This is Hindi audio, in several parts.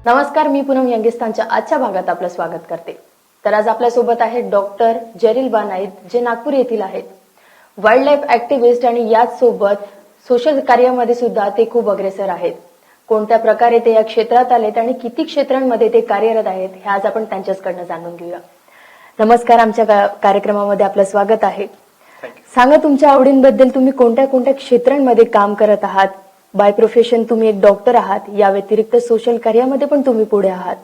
नमस्कार, मी पूनम यंगिस्तानच्या आजच्या भागात आपलं स्वागत करते. तर आज आपल्यासोबत आहेत डॉक्टर जेरिल बानाईत, जे नागपूर येथील आहेत. वाईल्ड लाईफ ऍक्टिव्हिस्ट आणि याच सोबत सोशल कार्यामध्ये सुद्धा ते खूप अग्रेसर आहेत. कोणत्या प्रकारे ते या क्षेत्रात आलेत आणि किती क्षेत्रांमध्ये ते कार्यरत आहेत हे आज आपण त्यांच्याचकडनं जाणून घेऊया. नमस्कार, आमच्या कार्यक्रमामध्ये आपलं स्वागत आहे. सांगा तुमच्या आवडींबद्दल. तुम्ही कोणत्या कोणत्या क्षेत्रांमध्ये काम करत आहात? बाय प्रोफेशन तुम्ही एक डॉक्टर आहात, या व्यतिरिक्त सोशल कार्यामध्ये पण तुम्ही पुढे आहात.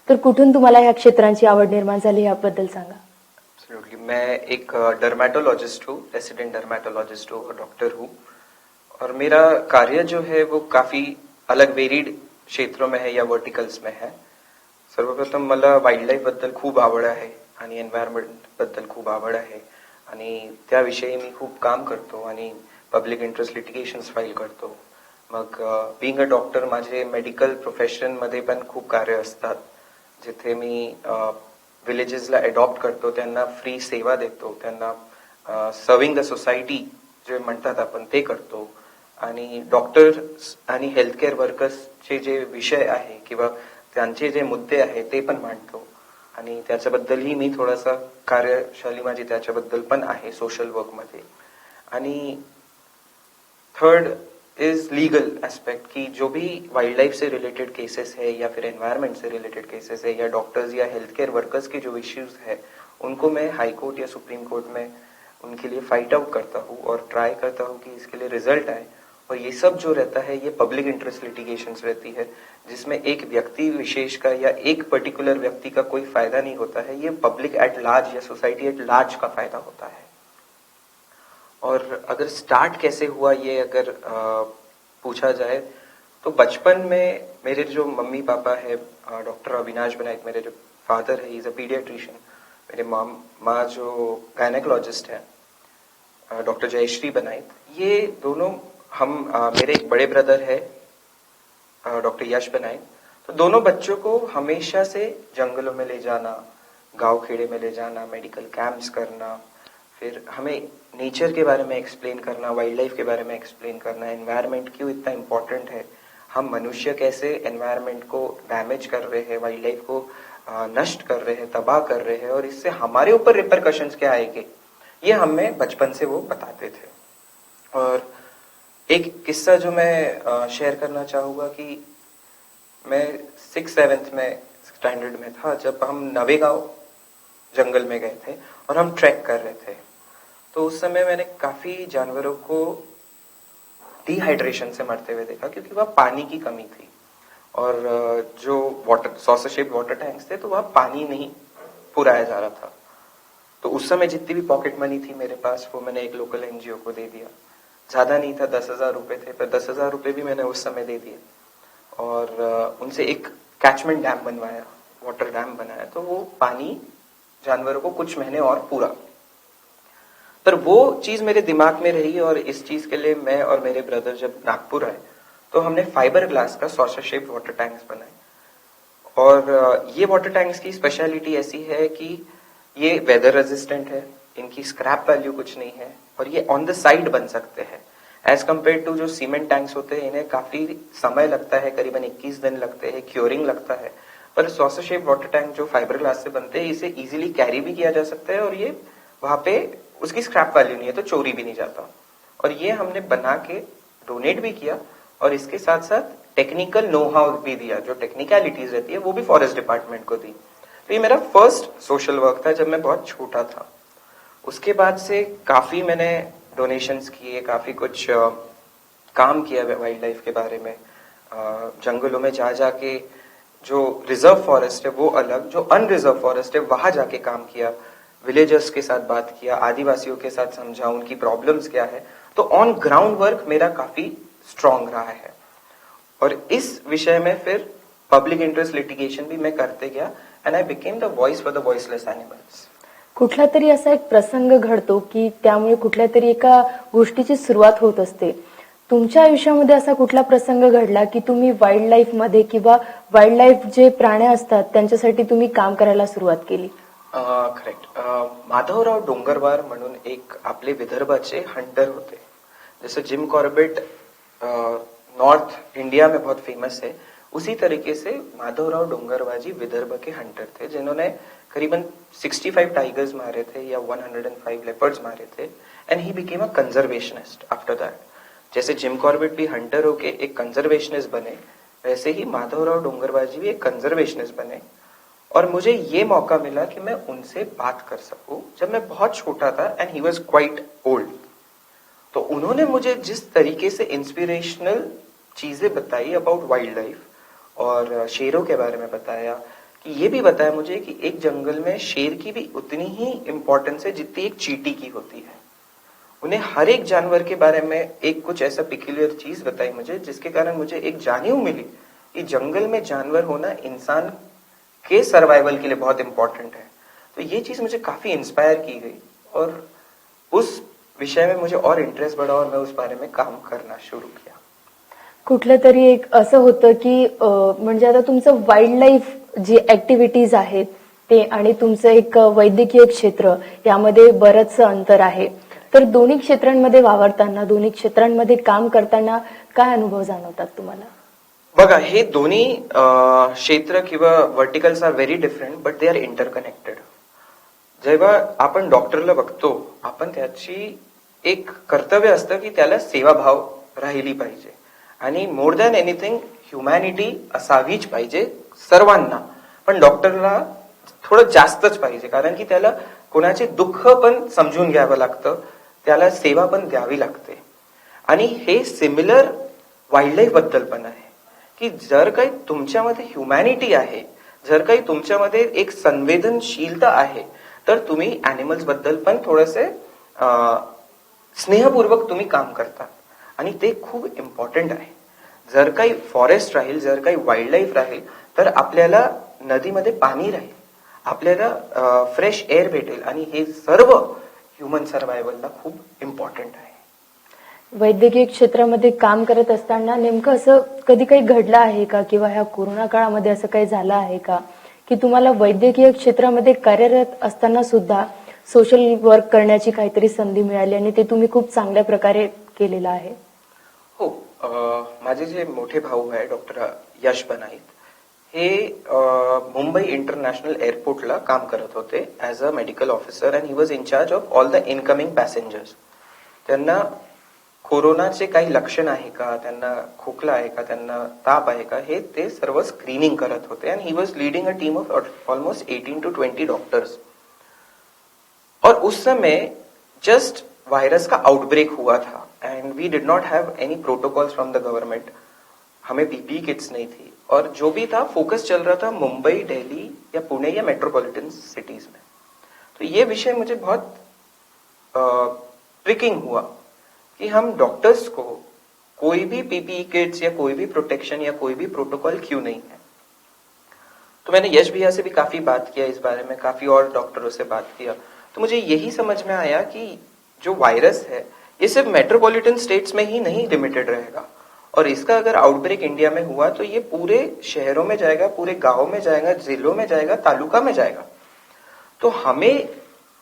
तर कुठून तुम्हाला ह्या क्षेत्रांची आवड निर्माण झाली याबद्दल सांगा. मैं एक डर्मेटोलॉजिस्ट हूँ, रेसिडेंट डर्मेटोलॉजिस्ट हूँ और डॉक्टर हूँ. और मेरा कार्य जो है वो काफी अलग वेरिड क्षेत्रों में है या वर्टिकल्स में है. सर्वप्रथम मला वाईल्ड लाईफ बद्दल खूप आवड आहे आणि एन्व्हायरमेंट बद्दल खूप आवड आहे आणि त्याविषयी मी खूप काम करतो आणि पब्लिक इंटरेस्ट लिटिगेशन्स फाईल करतो. मग बीइंग अ डॉक्टर माझे मेडिकल प्रोफेशन मध्ये पण खूप कार्य असतात, जिथे मी विलेजेसला अडॉप्ट करतो, त्यांना फ्री सेवा देतो, त्यांना सर्विंग द सोसायटी जे म्हणतात आपण ते करतो. आणि डॉक्टर्स आणि हेल्थकेअर वर्कर्सचे जे विषय आहे किंवा त्यांचे जे मुद्दे आहे ते पण मांडतो आणि त्याच्याबद्दलही मी थोडासा कार्यशाली माझी त्याच्याबद्दल पण आहे सोशल वर्कमध्ये. आणि थर्ड इज लीगल एस्पेक्ट की जो भी वाइल्ड लाइफ से रिलेटेड केसेस है या फिर एनवायरनमेंट से रिलेटेड केसेस है या डॉक्टर्स या हेल्थ केयर वर्कर्स के जो इश्यूज है उनको मैं हाई कोर्ट या सुप्रीम कोर्ट में उनके लिए फाइट आउट करता हूँ और ट्राई करता हूँ कि इसके लिए रिजल्ट आए. और ये सब जो रहता है ये पब्लिक इंटरेस्ट लिटिगेशंस रहती है, जिसमें एक व्यक्ति विशेष का या एक पर्टिकुलर व्यक्ति का कोई फायदा नहीं होता है, ये पब्लिक एट लार्ज या सोसाइटी एट लार्ज का फायदा होता है. और अगर स्टार्ट कैसे हुआ ये अगर पूछा जाए तो बचपन में मेरे जो मम्मी पापा है, डॉक्टर अविनाश बनाइक मेरे जो फादर है, इज अ पीडियाट्रिशियन. मेरे माँ जो गायनेकोलॉजिस्ट है, डॉक्टर जयश्री बनाइक. ये दोनों हम मेरे एक बड़े ब्रदर है डॉक्टर यश बनाइक. तो दोनों बच्चों को हमेशा से जंगलों में ले जाना, गांव खेड़े में ले जाना, मेडिकल कैंप्स करना, फिर हमें नेचर के बारे में एक्सप्लेन करना, वाइल्ड लाइफ के बारे में एक्सप्लेन करना, एनवायरनमेंट क्यों इतना इम्पोर्टेंट है, हम मनुष्य कैसे एनवायरनमेंट को डैमेज कर रहे हैं, वाइल्ड लाइफ को नष्ट कर रहे हैं, तबाह कर रहे हैं और इससे हमारे ऊपर रिपरकशंस क्या आएंगे, ये हमें बचपन से वो बताते थे. और एक किस्सा जो मैं शेयर करना चाहूँगा कि मैं 6th-7th में स्टैंडर्ड में था जब हम नवेगांव जंगल में गए थे और हम ट्रैक कर रहे थे. तो उस समय मैंने काफी जानवरों को डिहाइड्रेशन से मरते हुए देखा, क्योंकि वह पानी की कमी थी और जो water saucer shape water tanks थे तो वह पानी नहीं पुराया जा रहा था. तो उस समय जितनी भी पॉकेट मनी थी मेरे पास वो मैंने एक लोकल एनजीओ को दे दिया. ज्यादा नहीं था, 10,000 रुपए थे, पर 10,000 रुपए भी मैंने उस समय दे दिए और उनसे एक कैचमेंट डैम बनवाया, वाटर डैम बनाया. तो वो पानी जानवरों को कुछ महीने और पूरा. पर वो चीज मेरे दिमाग में रही और इस चीज के लिए मैं और मेरे ब्रदर जब नागपुर आए तो हमने फाइबर ग्लास का सॉसर शेप वाटर टैंक्स बनाए. और ये वाटर टैंक्स की स्पेशलिटी ऐसी है कि ये वेदर रेजिस्टेंट है, इनकी स्क्रैप वैल्यू कुछ नहीं है और ये ऑन द साइड बन सकते हैं. एज कम्पेयर टू जो सीमेंट टैंक्स होते हैं इन्हें काफी समय लगता है, करीबन 21 दिन लगते हैं, क्योरिंग लगता है. पर सॉसर शेप वाटर टैंक जो फाइबर ग्लास से बनते हैं इसे इजीली कैरी भी किया जा सकता है और ये वहां पे उसकी स्क्रैप वैल्यू नहीं है तो चोरी भी नहीं जाता. और ये हमने बना के डोनेट भी किया और इसके साथ साथ टेक्निकल नो हाउ भी दिया, जो टेक्निकलिटीज रहती है वो भी फॉरेस्ट डिपार्टमेंट को दी. तो ये मेरा फर्स्ट सोशल वर्क था जब मैं बहुत छोटा था. उसके बाद से काफी मैंने डोनेशंस किए, काफी कुछ काम किया वाइल्ड लाइफ के बारे में. जंगलों में जा जाके जो रिजर्व फॉरेस्ट है वो अलग, जो अनरिजर्व फॉरेस्ट है वहां जाके काम किया, विलेजर्स के साथ बात किया, आदिवासियों के साथ समझा उनकी प्रॉब्लम्स क्या है. तो ऑन ग्राउंड वर्क मेरा काफी स्ट्रांग रहा है और इस विषय में फिर पब्लिक इंटरेस्ट लिटिगेशन भी मैं करते गया and I became the voice for the voiceless animals. कुठला तरी असा एक प्रसंग घडतो की त्यामुळे कुठल्या तरी एका गोष्टीची सुरुवात होत असते. तुमच्या आयुष्यामध्ये असा कुठला प्रसंग घडला की तुम्ही वाईल्ड लाईफ मध्ये किंवा वाईल्ड लाईफ जे प्राणी असतात त्यांच्यासाठी तुम्ही काम करायला सुरुवात केली? करेक्ट. माधवराव डोंगरवार म्हणून एक आपले विदर्भाचे हंटर होते. जैसे जिम कॉर्बेट नॉर्थ इंडिया में बहुत फेमस है, उसी तरीके से माधवराव डोंगरवाजी विदर्भ के हंटर थे जिन्होंने करीबन 65 टाइगर्स मारे थे या 105 लेपर्ड्स मारे थे, and he became a conservationist after that. जैसे जिम कॉर्बेट भी हंटर होके एक कंजर्वेशनिस्ट बने, वैसे ही माधवराव डोंगरवाजी भी एक कंजर्वेशनिस्ट बने। और मुझे ये मौका मिला कि मैं उनसे बात कर सकूं जब मैं बहुत छोटा था, and he was quite old. तो उन्होंने मुझे जिस तरीके से इंस्पिरेशनल चीजें बताई अबाउट वाइल्ड लाइफ और शेरों के बारे में बताया, कि ये भी बताया मुझे कि एक जंगल में शेर की भी उतनी ही इंपॉर्टेंस है जितनी एक चींटी की होती है। उन्हें हर एक जानवर के बारे में एक कुछ ऐसा पिक्यूलियर चीज बताई मुझे, जिसके कारण मुझे एक जानियो मिली कि जंगल में जानवर होना इंसान के सर्वाइवल के लिए बहुत इंपॉर्टेंट है। तो ये चीज मुझे काफी इंस्पायर की गई और उस विषय में मुझे और इंटरेस्ट बढ़ा और मैं उस बारे में काम करना शुरू किया। कुठलं तरी एक असं होतं की म्हणजे आता तुमचं वाईल्ड लाईफ जी ऍक्टिव्हिटीज आहेत ते आणि तुमचं एक वैद्यकीय क्षेत्र यामध्ये बरंचसं अंतर आहे, तर दोन्ही क्षेत्रांमध्ये वावरताना, दोन्ही क्षेत्रांमध्ये काम करताना काय अनुभव जाणवतात तुम्हाला? बघा, हे दोन्ही क्षेत्र किंवा verticals are very different but they are interconnected. जेव्हा आपण डॉक्टरला बघतो, आपण त्याची एक कर्तव्य असतं की त्याला सेवाभाव राहिली पाहिजे आणि मोर दॅन एनिथिंग ह्युमॅनिटी असावीच पाहिजे सर्वांना, पण डॉक्टरला थोडं जास्तच पाहिजे, कारण की त्याला कोणाचे दुःख पण समजून घ्यावं लागतं, त्याला सेवा पण द्यावी लागते। आणि हे सिमिलर वाईल्ड लाईफ बद्दल पण आहे की जर काही तुमच्यामध्ये ह्युमॅनिटी आहे, जर काही तुमच्यामध्ये एक संवेदनशीलता आहे, तर तुम्ही ॲनिमल्स बद्दल पण थोडेसे स्नेहपूर्वक तुम्ही काम करता आणि ते खूप इम्पॉर्टंट आहे। जर काही फॉरेस्ट राहील, जर काही वाईल्ड लाईफ राहील, तर आपल्याला नदीमध्ये पाणी राहील, आपल्याला फ्रेश एअर भेटेल आणि हे सर्व ह्युमन सर्वायवलला खूप इम्पॉर्टंट आहे। वैद्यकीय क्षेत्रामध्ये काम करत असताना नेमकं असं कधी काही घडलं आहे का, किंवा ह्या कोरोना काळामध्ये असं काही झालं आहे का की तुम्हाला वैद्यकीय क्षेत्रामध्ये कार्यरत असताना सुद्धा सोशल वर्क करण्याची काहीतरी संधी मिळाली आणि ते तुम्ही खूप चांगल्या प्रकारे केलेलं आहे? हो, माझे जे मोठे भाऊ आहे डॉक्टर यश बनाईत, हे मुंबई इंटरनॅशनल एअरपोर्टला काम करत होते as a medical officer, and he was in charge of all the incoming passengers. त्यांना कोरोनाचे काही लक्षण आहे का, त्यांना खोकला आहे का, त्यांना ताप आहे का, हे ते सर्व स्क्रीनिंग करत होते, and he was leading a team of almost 18 to 20 doctors. और उस समय जस्ट वायरस का आउटब्रेक हुआ था and we did not have any protocols from the government, हमें पीपीई किट्स नहीं थी, और जो भी था फोकस चल रहा था मुंबई, दिल्ली या पुणे या मेट्रोपॉलिटन सिटीज में। तो ये विषय मुझे बहुत ट्रिकिंग हुआ कि हम डॉक्टर्स को कोई भी पीपीई किट्स या कोई भी प्रोटेक्शन या कोई भी प्रोटोकॉल क्यों नहीं है। तो मैंने यश भैया से भी काफी बात किया इस बारे में, काफी और डॉक्टरों से बात किया, तो मुझे यही समझ में आया कि जो वायरस है ये सिर्फ मेट्रोपॉलिटन स्टेट्स में ही नहीं लिमिटेड रहेगा, और इसका अगर आउटब्रेक इंडिया में हुआ तो ये पूरे शहरों में जाएगा, पूरे गांव में जाएगा, जिलों में जाएगा, तालुका में जाएगा। तो हमें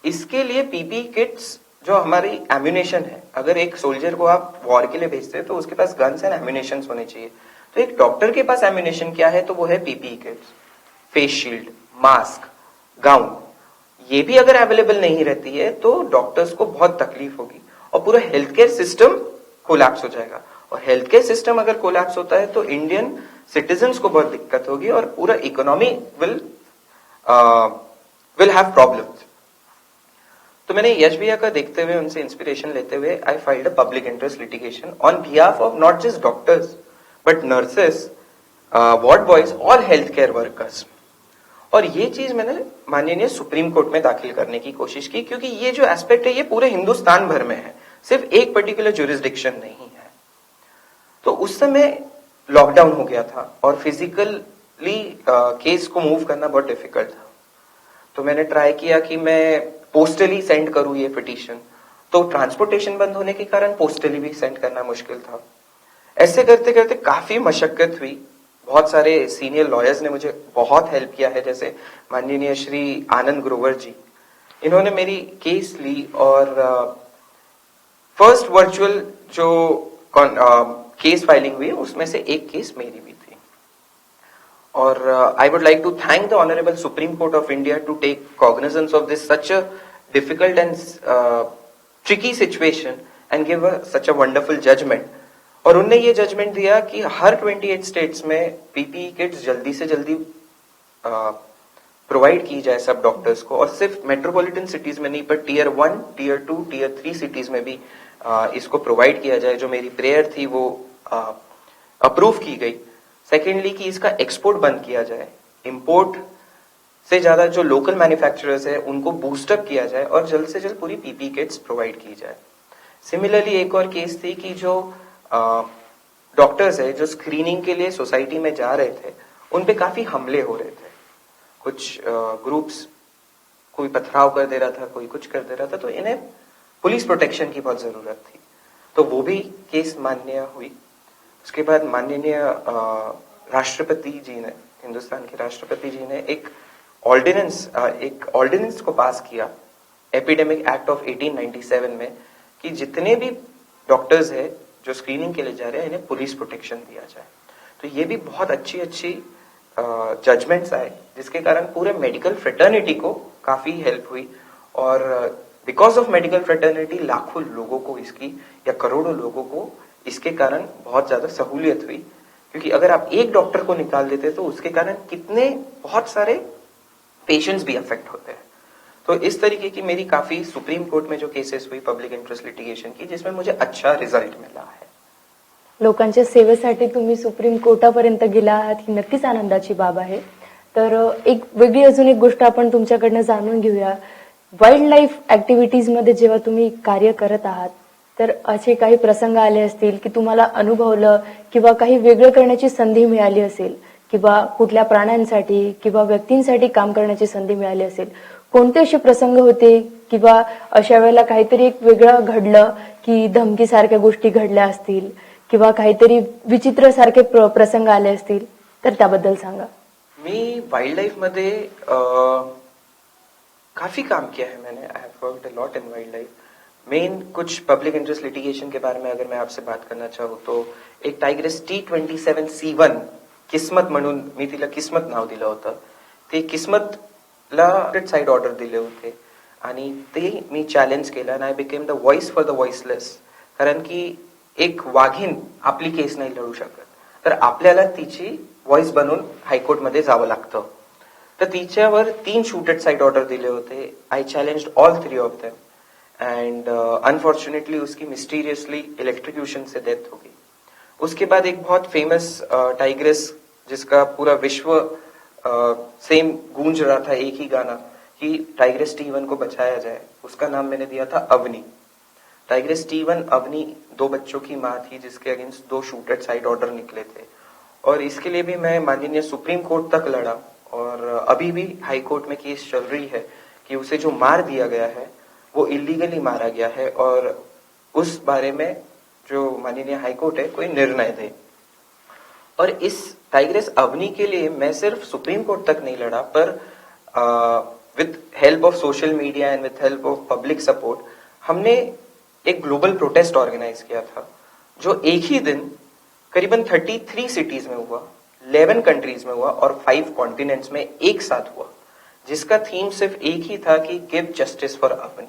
इसके लिए पीपीई किट्स, जो हमारी एम्यूनेशन है, अगर एक सोल्जर को आप वॉर के लिए भेजते हैं तो उसके पास गन्स एंड एम्यूनेशन होने चाहिए, तो एक डॉक्टर के पास एम्यूनेशन क्या है, तो वो है PPE kits, face shield, mask, gown. ये भी अगर अवेलेबल नहीं रहती है तो डॉक्टर्स को बहुत तकलीफ होगी और पूरा हेल्थ केयर सिस्टम कोलैप्स हो जाएगा, और हेल्थ केयर सिस्टम अगर कोलैप्स होता है तो इंडियन सिटीजन्स को बहुत दिक्कत होगी और पूरा इकोनॉमी विल हैव प्रॉब्लम्स। तो मैंने यश भैया का देखते हुए, उनसे इंस्पिरेशन लेते हुए, आई filed a public interest litigation on behalf of not just doctors but nurses, ward boys, all health care workers. और ये चीज मैंने माननीय सुप्रीम कोर्ट में दाखिल करने की कोशिश की, क्योंकि ये जो एस्पेक्ट है ये पूरे हिंदुस्तान भर में है, सिर्फ एक पर्टिकुलर ज्यूरिसडिक्शन नहीं है। तो उस समय लॉकडाउन हो गया था और फिजिकली केस को मूव करना बहुत डिफिकल्ट था, तो मैंने ट्राई किया कि मैं पोस्टली सेंड करूं ये पिटीशन, तो ट्रांसपोर्टेशन बंद होने के कारण पोस्टली भी सेंड करना मुश्किल था। ऐसे करते करते काफी मशक्कत हुई, बहुत सारे सीनियर लॉयर्स ने मुझे बहुत हेल्प किया है, जैसे माननीय श्री आनंद ग्रोवर जी, इन्होंने मेरी केस ली, और फर्स्ट वर्चुअल जो केस फाइलिंग हुई उसमें से एक केस मेरी भी थी। और I would like to thank the Honorable Supreme Court of India to take cognizance of this such a difficult and tricky situation and give such a wonderful judgment. और उनने ये जजमेंट दिया कि हर 28 स्टेट्स में पीपीई किट्स जल्दी से जल्दी प्रोवाइड की जाए सब डॉक्टर्स को, और सिर्फ मेट्रोपॉलिटन सिटीज में नहीं पर टीयर 1, टीयर 2, टीयर 3 सिटीज में भी इसको प्रोवाइड किया जाए. जो मेरी प्रेयर थी वो अप्रूव की गई. सेकेंडली कि इसका एक्सपोर्ट बंद किया जाए, इंपोर्ट से ज्यादा जो लोकल मैन्युफैक्चरर्स है उनको बूस्टअप किया जाए और जल्द से जल्द पूरी पीपी किट्स प्रोवाइड की जाए. सिमिलरली एक और केस थी कि जो डॉक्टर्स है जो स्क्रीनिंग के लिए सोसाइटी में जा रहे थे उन पे काफी हमले हो रहे थे. कुछ ग्रुप्स कोई पथराव कर दे रहा था, कोई कुछ कर दे रहा था, तो इन्हें पुलिस प्रोटेक्शन की बहुत जरूरत थी. तो वो भी केस मान्य हुई. उसके बाद माननीय राष्ट्रपति जी ने, हिंदुस्तान के राष्ट्रपति जी ने एक ऑर्डिनेंस को पास किया एपिडेमिक एक्ट ऑफ 1897 में कि जितने भी डॉक्टर्स है जो स्क्रीनिंग के लिए जा रहे हैं इन्हें पुलिस प्रोटेक्शन दिया जाए. तो ये भी बहुत अच्छी जजमेंट्स आए जिसके कारण पूरे मेडिकल फ्रेटर्निटी को काफी हेल्प हुई. और बिकॉज ऑफ मेडिकल फ्रेटर्निटी लाखों लोगों को इसकी या करोड़ों लोगों को इसके कारण बहुत ज्यादा सहूलियत हुई. क्योंकि अगर आप एक डॉक्टर को निकाल देते तो उसके कारण कितने बहुत सारे पेशेंट्स भी अफेक्ट होते हैं. तो इस तरीके की मेरी काफी सुप्रीम कोर्ट में जो केसेस हुई पब्लिक इंटरेस्ट लिटिगेशन की जिसमें मुझे अच्छा रिझल्ट मिला आहे. लोकांच्या सेवेसाठी तुम्ही सुप्रीम कोर्टापर्यंत गेला आहात ही नक्कीच आनंदाची बाब आहे. तर एक वेगळी अजून एक गोष्ट आपण तुमच्याकडनं जाणून घेऊया. वाईल्ड लाईफ ऍक्टिव्हिटीज मध्ये जेव्हा तुम्ही कार्य करत आहात तर असे काही प्रसंग आले असतील की तुम्हाला अनुभवलं किंवा काही वेगळं करण्याची संधी मिळाली असेल किंवा कुठल्या प्राण्यांसाठी किंवा व्यक्तींसाठी काम करण्याची संधी मिळाली असेल. कोणते असे प्रसंग होते किंवा अशा वेळेला काहीतरी एक वेगळं घडलं की धमकीसारख्या गोष्टी घडल्या असतील किंवा काहीतरी विचित्र सारखे प्रसंग आले असतील तर त्याबद्दल सांगा. मी वाइल्ड लाइफ मध्ये काफी काम किया है मैंने. I have worked a lot in wild life. Main कुछ पब्लिक इंटरेस्ट लिटिगेशन के बारे में अगर मैं आपसे बात करना चाहूँ तो एक टायग्रेस T27C1 किस्मत म्हणून मी तिला किस्मत नाव दिलं होतं. ते किस्मतला साइड ऑर्डर दिले होते आणि ते मी चॅलेंज केलं आणि I became the voice for the voiceless. कारण की एक वाघीण आपली केस नाही लढू शकत तर आपल्याला तिची व्हॉइस बनून हायकोर्टमध्ये जावं लागतं. तर तिच्यावर 3 शूटेड साइड ऑर्डर दिले होते. I challenged all 3 of them and unfortunately उसकी मिस्टीरियसली इलेक्ट्रिक्यूशन से डेथ हो गई. उसके बाद एक बहुत फेमस टाइग्रेस जिसका पूरा विश्व सेम गूंज रहा था एक ही गाना कि टाइग्रेस T1 को बचाया जाए, उसका नाम मैंने दिया था अवनी. टाइग्रेस T1 अवनी 2 बच्चों की माँ थी जिसके अगेंस्ट 2 शूटेड साइड ऑर्डर निकले थे. और इसके लिए भी मैं माननीय सुप्रीम कोर्ट तक लड़ा और अभी भी हाई कोर्ट में केस चल रही है कि उसे जो मार दिया गया है वो इलीगली मारा गया है और उस बारे में जो माननीय हाई कोर्ट है कोई निर्णय दे. और इस टाइग्रेस अवनी के लिए मैं सिर्फ सुप्रीम कोर्ट तक नहीं लड़ा पर with help of social media and with help of public support हमने एक ग्लोबल प्रोटेस्ट ऑर्गेनाइज किया था जो एक ही दिन करीबन 33 सिटीज में हुआ, 11 कंट्रीज में हुआ और 5 कॉन्टिनेंट्स में एक साथ हुआ, जिसका थीम सिर्फ एक ही था कि गिव जस्टिस फॉर अवनी.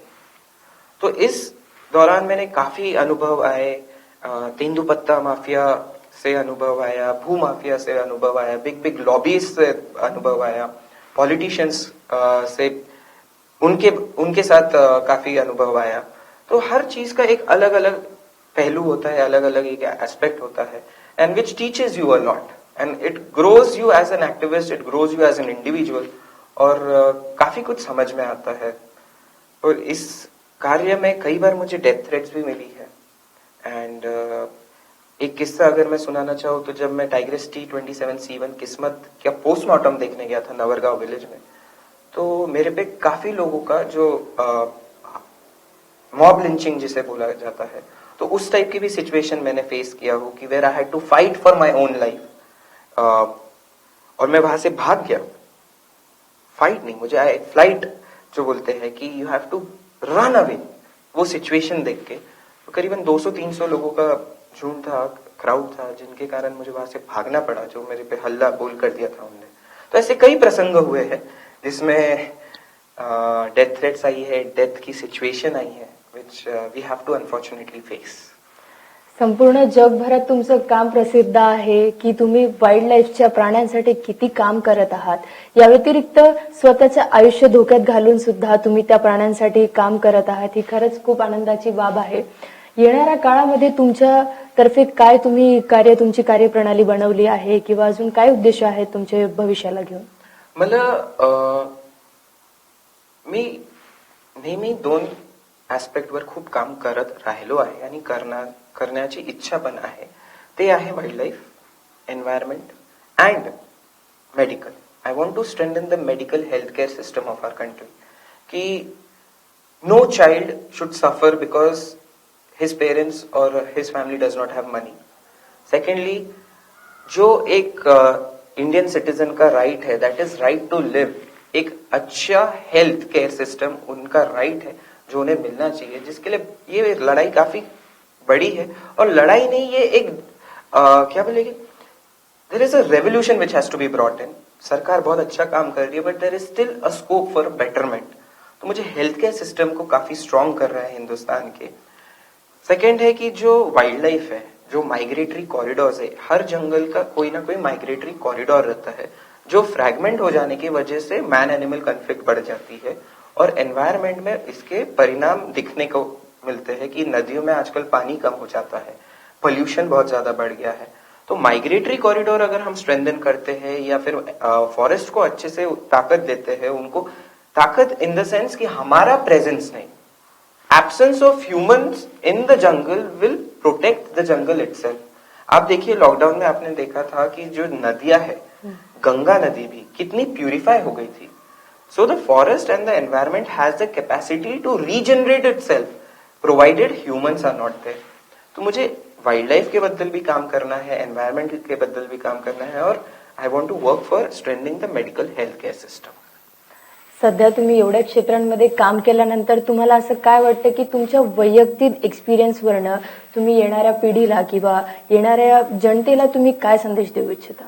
तो इस दौरान मैंने काफी अनुभव आए. तेंदुपत्ता माफिया से अनुभव आया, भू माफिया से अनुभव आया, बिग बिग लॉबीज से अनुभव आया, पॉलिटिशियंस से उनके साथ काफी अनुभव आया. तो हर चीज का एक अलग अलग पहलू होता है, अलग अलग एक एस्पेक्ट होता है and which teaches you a lot and it grows you as an activist, it grows you as an individual और काफी कुछ समझ में आता है. और इस कार्य में कई बार मुझे डेथ थ्रेट्स भी मिली है. एंड एक किस्सा अगर मैं सुनाना चाहूँ तो जब मैं टाइग्रेस T27C1 किस्मत का पोस्टमार्टम देखने गया था नवरगांव विलेज में, तो मेरे पे काफी लोगों का जो मॉब लिंचिंग जिसे बोला जाता है, तो उस टाइप की भी सिचुएशन मैंने फेस किया हो कि where I had to fight for my own life. और मैं वहां से भाग गया. फाइट नहीं, मुझे फ्लाइट जो बोलते हैं कि you have to run away, वो सिचुएशन देख के तो करीबन 200-300 लोगों का झुंड था क्राउड था जिनके कारण मुझे वहां से भागना पड़ा, जो मेरे पे हल्ला बोल कर दिया था उनने। तो ऐसे कई प्रसंग हुए हैं जिसमें डेथ थ्रेट्स आई है, डेथ की सिच्युएशन आई है, which we have to unfortunately face. संपूर्ण जगभरात तुमचं काम प्रसिद्ध आहे की तुम्ही वाईल्ड लाईफच्या प्राण्यांसाठी किती काम करत आहात. या व्यतिरिक्त स्वतःचं आयुष्य धोक्यात घालून सुद्धा तुम्ही त्या प्राण्यांसाठी काम करत आहात. ही खरंच खूप आनंदाची बाब आहे. येणाऱ्या काळामध्ये तुमच्या तर्फे काय तुम्ही तुमची कार्यप्रणाली बनवली आहे किंवा अजून काय उद्देश आहेत तुमच्या भविष्याला घेऊन? मला मी नेहमी दोन ऍस्पेक्टवर खूप काम करत राहिलो आहे आणि करण्याची इच्छा पण आहे. ते आहे wildlife, environment and medical. I want to strengthen the medical health care system of our country, की no child should suffer because his parents or his family does not have money. Secondly, जो एक इंडियन सिटीजन का राइट है, that is right to live, एक अच्छा हेल्थ केयर सिस्टम उनका राइट है जो उन्हें मिलना चाहिए, जिसके लिए ये लड़ाई काफी बड़ी है. और लड़ाई नहीं, ये एक क्या बोलेगी, there is a revolution which has to be brought in. सरकार बहुत अच्छा काम कर रही है, but there is still a scope for betterment. तो मुझे हेल्थ केयर सिस्टम को काफी स्ट्रॉन्ग कर रहा है हिंदुस्तान के. सेकेंड है कि जो वाइल्ड लाइफ है, जो माइग्रेटरी कॉरिडोर्स है, हर जंगल का कोई ना कोई माइग्रेटरी कॉरिडोर रहता है जो फ्रैगमेंट हो जाने की वजह से मैन एनिमल कन्फ्लिक्ट बढ़ जाती है और एनवायरनमेंट में इसके परिणाम दिखने को मिलते हैं कि नदियों में आजकल पानी कम हो जाता है, पोल्यूशन बहुत ज्यादा बढ़ गया है. तो माइग्रेटरी कॉरिडोर अगर हम स्ट्रेंथन करते हैं या फिर फॉरेस्ट को अच्छे से ताकत देते हैं, उनको ताकत इन द सेंस कि हमारा प्रेजेंस नहीं, absence of humans in the jungle will protect the jungle itself. आप देखिए लॉकडाउन में आपने देखा था कि जो नदियां है, गंगा नदी भी कितनी प्यूरिफाई हो गई थी. So the forest and the environment has the capacity to regenerate itself provided humans are not there. तो मुझे वाइल्ड लाइफ के बद्दल भी काम करना है, एनवायरमेंट के बद्दल भी काम करना है, और I want to work for strengthening the medical health care system. सध्या तुम्ही एवढ्या क्षेत्रांमध्ये काम केल्यानंतर तुम्हाला असं काय वाटतं की तुमच्या वैयक्तिक एक्सपिरियन्सवरनं तुम्ही येणाऱ्या पिढीला किंवा येणाऱ्या जनतेला तुम्ही काय संदेश देऊ इच्छिता?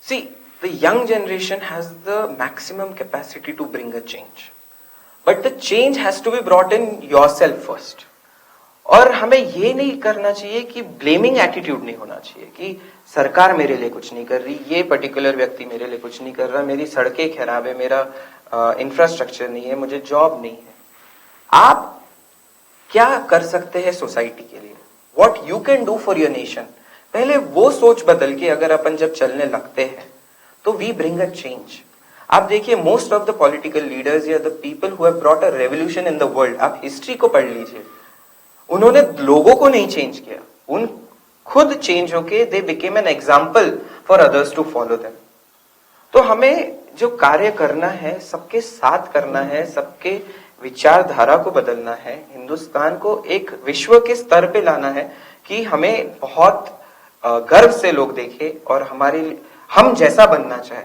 See, the young generation has the maximum capacity to bring a change, but the change has to be brought in yourself first. और हमें ये नहीं करना चाहिए कि ब्लेमिंग एटीट्यूड नहीं होना चाहिए कि सरकार मेरे लिए कुछ नहीं कर रही, ये पर्टिकुलर व्यक्ति मेरे लिए कुछ नहीं कर रहा, मेरी सड़कें खराब है, मेरा इंफ्रास्ट्रक्चर नहीं है, मुझे जॉब नहीं है. आप क्या कर सकते हैं सोसाइटी के लिए, what you can do for your nation, पहले वो सोच बदल के अगर अपन जब चलने लगते हैं तो वी ब्रिंग अ चेंज. आप देखिए most of the political leaders या the people who have brought a revolution in the world, आप हिस्ट्री को पढ़ लीजिए, उन्होंने लोगों को नहीं चेंज किया, उन खुद चेंज होके they became an example for others to follow them. तो हमें जो कार्य करना है सबके साथ करना है, सबके विचारधारा को बदलना है, हिंदुस्तान को एक विश्व के स्तर पे लाना है कि हमें बहुत गर्व से लोग देखें और हम जैसा बनना चाहे.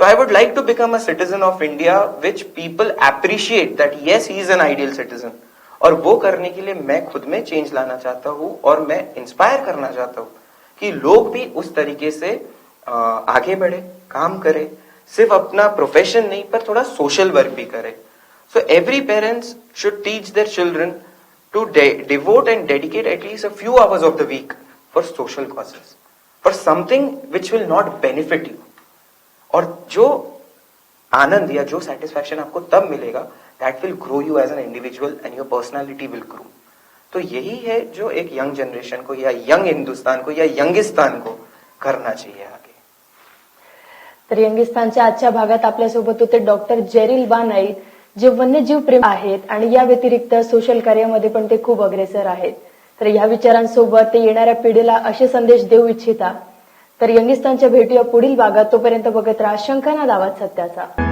तो I would like to become a citizen of India which people appreciate that yes he is an ideal citizen. और वो करने के लिए मैं खुद में चेंज लाना चाहता हूँ और मैं इंस्पायर करना चाहता हूँ कि लोग भी उस तरीके से आगे बढ़े, काम करे, सिर्फ अपना प्रोफेशन नहीं पर थोड़ा सोशल वर्क भी करे. So every parents should teach their children to devote and dedicate at least a few hours of the week for social causes, for something which will not benefit you. और जो आनंद या जो सेटिस्फैक्शन आपको तब मिलेगा, that will grow you as an individual and your personality will grow. तो यही है जो एक यंग जनरेशन को या यंग हिंदुस्तान को या यंगिस्तान को करना चाहिए आगे. तर यंगिस्तानच्या आजच्या भागात आपल्यासोबत होते डॉक्टर जेरिल बा नाईक, जे वन्यजीव प्रेमी आहेत आणि या व्यतिरिक्त सोशल कार्यामध्ये पण ते खूप अग्रेसर आहेत. तर या विचारांसोबत ते येणाऱ्या पिढीला असे संदेश देऊ इच्छिता. तर यंगिस्तानच्या भेटूया पुढील भागात. तोपर्यंत बघत राहा शंखनाद आवाज सत्याचा.